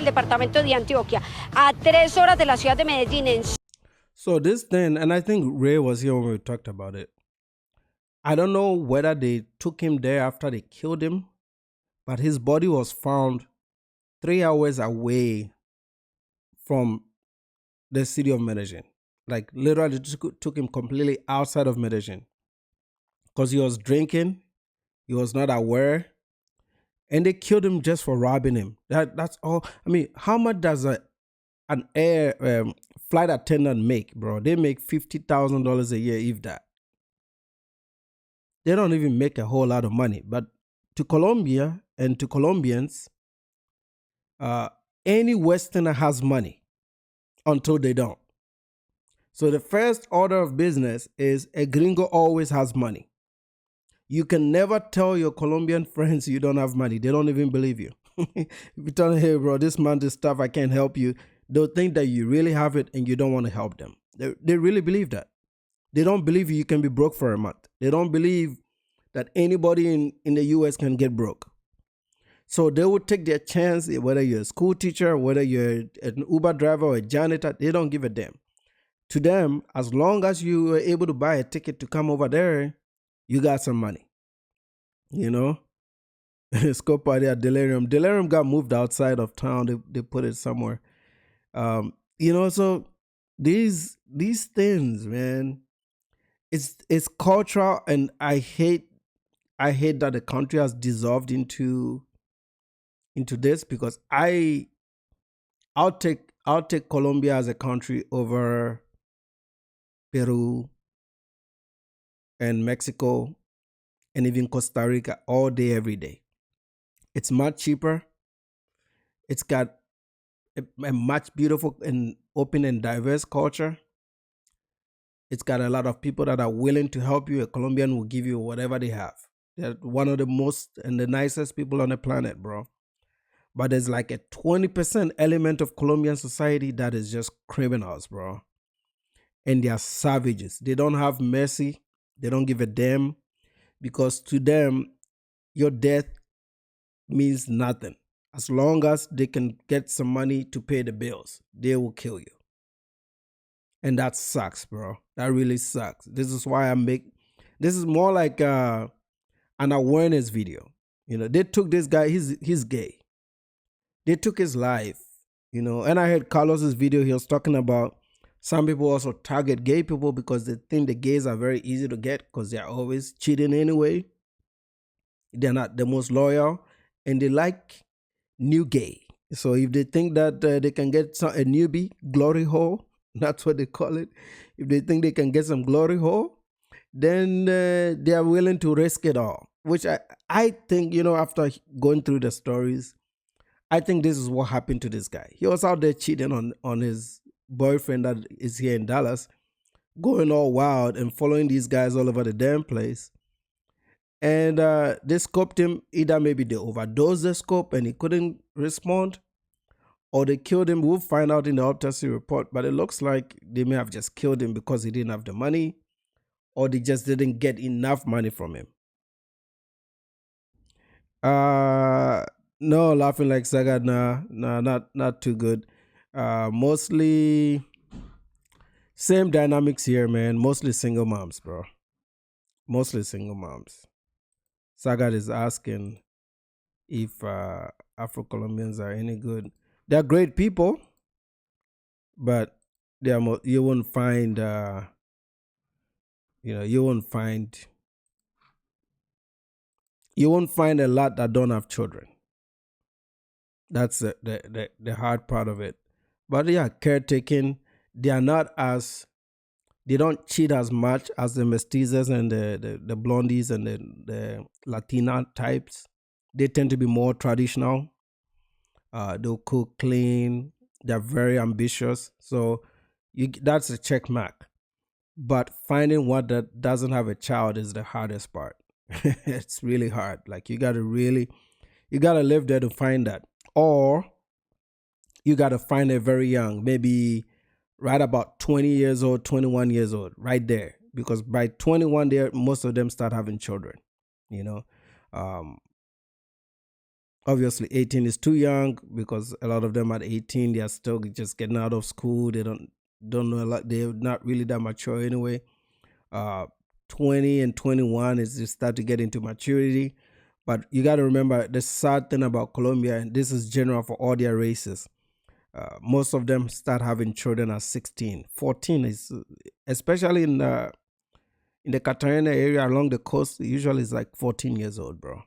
el departamento de Antioquia, a 3 horas de la ciudad de Medellín. So this thing, and I think Ray was here when we talked about it. I don't know whether they took him there after they killed him, but his body was found 3 hours away from the city of Medellin. Like literally took him completely outside of Medellin because he was drinking, he was not aware, and they killed him just for robbing him. That's all. I mean, how much does an air flight attendant make, bro? They make $50,000 a year, if that. They don't even make a whole lot of money. But to Colombia and to Colombians, any Westerner has money until they don't. So the first order of business is a gringo always has money. You can never tell your Colombian friends you don't have money. They don't even believe you. If you tell them, hey, bro, this month, this stuff, I can't help you, they'll think that you really have it and you don't want to help them. They really believe that. They don't believe you can be broke for a month. They don't believe that anybody in the US can get broke. So they will take their chance, whether you're a school teacher, whether you're an Uber driver or a janitor, they don't give a damn. To them, as long as you were able to buy a ticket to come over there, you got some money. You know? Scope party at Delirium. Delirium got moved outside of town. They put it somewhere. So these things, man, it's cultural, and I hate that the country has dissolved into this, because I'll take Colombia as a country over Peru and Mexico and even Costa Rica all day, every day. It's much cheaper. It's got a much beautiful and open and diverse culture. It's got a lot of people that are willing to help you. A Colombian will give you whatever they have. They're one of the most and the nicest people on the planet, bro. But there's like a 20% element of Colombian society that is just criminals, bro. And they are savages. They don't have mercy. They don't give a damn, because to them, your death means nothing. As long as they can get some money to pay the bills, they will kill you. And that sucks, bro. That really sucks. This is why this is more like an awareness video. They took this guy, he's gay. They took his life, and I heard Carlos's video. He was talking about some people also target gay people because they think the gays are very easy to get because they're always cheating anyway. They're not the most loyal, and they like new gay. So if they think that they can get a newbie, glory hole, that's what they call it. If they think they can get some glory hole, then they are willing to risk it all. Which I think, after going through the stories, I think this is what happened to this guy. He was out there cheating on his boyfriend that is here in Dallas, going all wild and following these guys all over the damn place. And they scoped him. Either maybe they overdosed the scope and he couldn't respond, or they killed him. We'll find out in the autopsy report. But it looks like they may have just killed him because he didn't have the money, or they just didn't get enough money from him. No, laughing like Saga, nah, not too good. Mostly same dynamics here, man. Mostly single moms, bro. Mostly single moms. Sagat is asking if Afro-Colombians are any good. They're great people, but you won't find you won't find a lot that don't have children. That's the hard part of it. But yeah, caretaking, they don't cheat as much as the mestizas and the blondies and the Latina types. They tend to be more traditional. They'll cook clean. They're very ambitious. So that's a check mark. But finding one that doesn't have a child is the hardest part. It's really hard. Like you gotta live there to find that. Or you gotta find it very young, maybe right about 20 years old, 21 years old, right there. Because by 21, most of them start having children, Obviously, 18 is too young because a lot of them at 18 they are still just getting out of school. They don't know a lot. They're not really that mature anyway. Uh, 20 and 21 is just start to get into maturity. But you got to remember the sad thing about Colombia, and this is general for all their races. Most of them start having children at 16. 14 is, especially in the Cartagena area along the coast, usually it's like 14 years old, bro,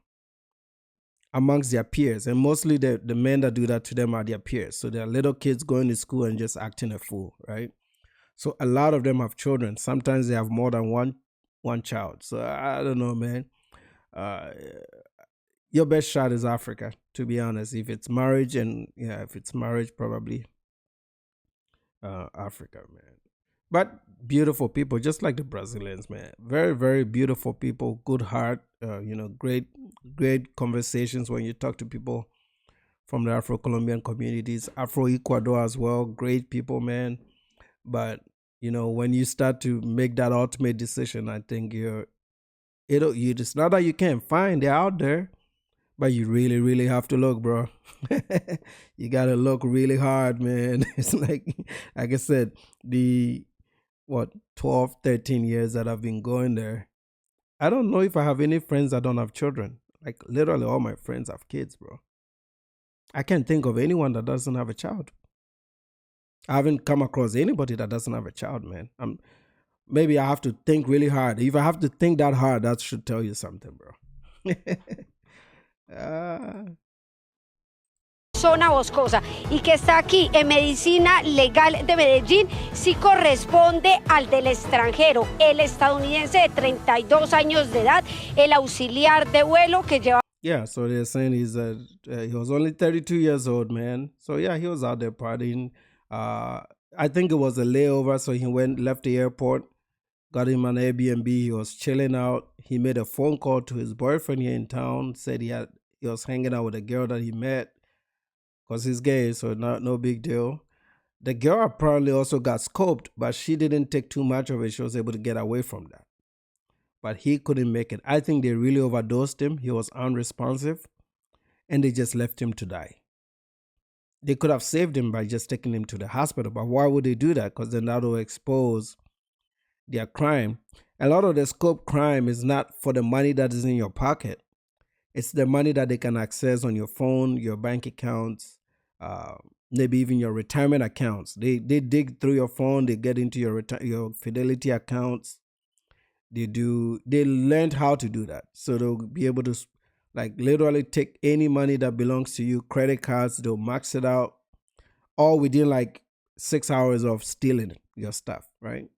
amongst their peers. And mostly the men that do that to them are their peers. So they're little kids going to school and just acting a fool, right? So a lot of them have children. Sometimes they have more than one child. So I don't know, man. Uh, your best shot is Africa, to be honest. If it's marriage, and yeah, if it's marriage, probably Africa, man. But beautiful people, just like the Brazilians, man. Very, very beautiful people, good heart. Great conversations when you talk to people from the Afro-Colombian communities, Afro-Ecuador as well. Great people, man. But when you start to make that ultimate decision, I think it's not that you can't find, they're out there, but you really, really have to look, bro. You gotta look really hard, man. It's like I said, the 12, 13 years that I've been going there, I don't know if I have any friends that don't have children. Like literally all my friends have kids, bro. I can't think of anyone that doesn't have a child. I haven't come across anybody that doesn't have a child, man. Maybe I have to think really hard. If I have to think that hard, that should tell you something, bro. Ah. Zona boscosa y que está aquí en medicina legal de Medellín sí corresponde al del extranjero, el estadounidense de 32 años de edad, el auxiliar de vuelo que lleva. Yeah, so they're saying he was only 32 years old, man. So yeah, he was out there partying. I think it was a layover, so he left the airport, got him an Airbnb. He was chilling out. He made a phone call to his boyfriend here in town. Said he was hanging out with a girl that he met because he's gay, so no big deal. The girl apparently also got scoped, but she didn't take too much of it. She was able to get away from that. But he couldn't make it. I think they really overdosed him. He was unresponsive, and they just left him to die. They could have saved him by just taking him to the hospital, but why would they do that? Because then that will expose their crime. A lot of the scope crime is not for the money that is in your pocket. It's the money that they can access on your phone, your bank accounts, maybe even your retirement accounts. They dig through your phone, they get into your Fidelity accounts. They learned how to do that. So they'll be able to like literally take any money that belongs to you, credit cards, they'll max it out, all within like 6 hours of stealing your stuff, right?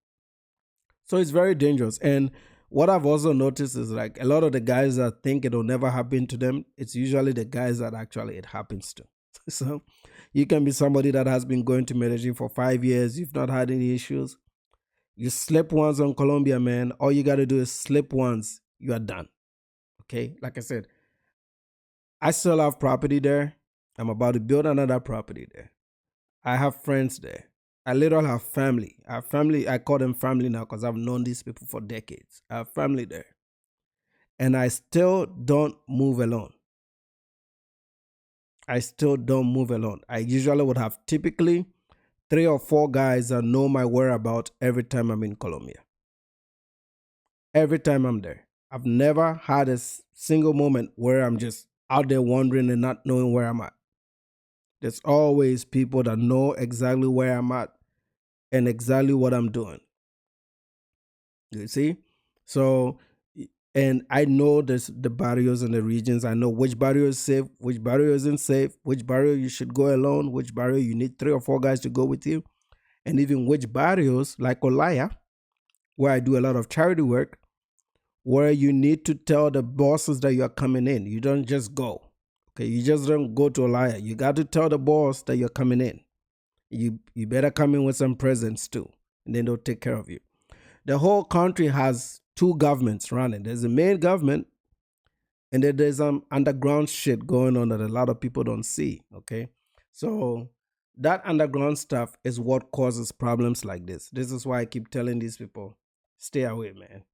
So it's very dangerous. And what I've also noticed is like a lot of the guys that think it'll never happen to them, it's usually the guys that actually it happens to. So you can be somebody that has been going to Medellin for 5 years, you've not had any issues. You slip once on Colombia, man. All you got to do is slip once, you are done. Okay? Like I said, I still have property there. I'm about to build another property there. I have friends there. I literally have family. I have family. I call them family now because I've known these people for decades. I have family there. And I still don't move alone. I still don't move alone. I usually would have typically 3 or 4 guys that know my whereabouts every time I'm in Colombia. Every time I'm there. I've never had a single moment where I'm just out there wandering and not knowing where I'm at. There's always people that know exactly where I'm at and exactly what I'm doing. You see? So, and I know there's the barrios and the regions. I know which barrio is safe, which barrio isn't safe, which barrio you should go alone, which barrio you need 3 or 4 guys to go with you, and even which barrios, like Olaya, where I do a lot of charity work, where you need to tell the bosses that you're coming in. You don't just go. Okay, you just don't go to Olaya. You got to tell the boss that you're coming in. You better come in with some presents too, and then they'll take care of you. The whole country has 2 governments running. There's a main government, and then there's some underground shit going on that a lot of people don't see. Okay, so that underground stuff is what causes problems like this. This is why I keep telling these people, stay away, man.